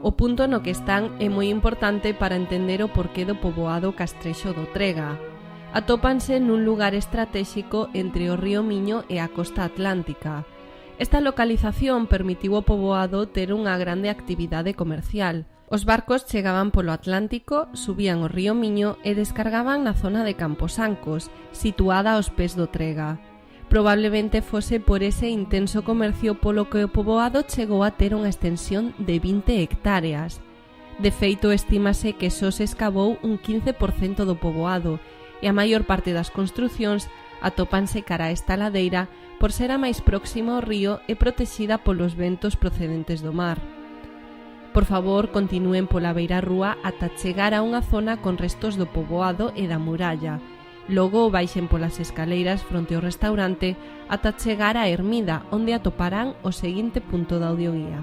O punto no que están é moi importante para entender o porqué do poboado Castrexo do Trega. Atópanse nun lugar estratéxico entre o río Miño e a costa atlántica. Esta localización permitiu ao poboado ter unha grande actividade comercial. Os barcos chegaban polo Atlántico, subían o río Miño e descargaban na zona de Camposancos, situada aos pés do Trega. Probablemente fose por ese intenso comercio polo que o poboado chegou a ter unha extensión de 20 hectáreas. De feito, estímase que só se escavou un 15% do poboado e a maior parte das construcións atópanse cara a esta ladeira por ser a máis próxima ao río e protexida polos ventos procedentes do mar. Por favor, continúen pola beirarrúa ata chegar a unha zona con restos do poboado e da muralla. Logo baixen polas escaleiras fronte ao restaurante ata chegar á ermida, onde atoparán o seguinte punto da audioguía.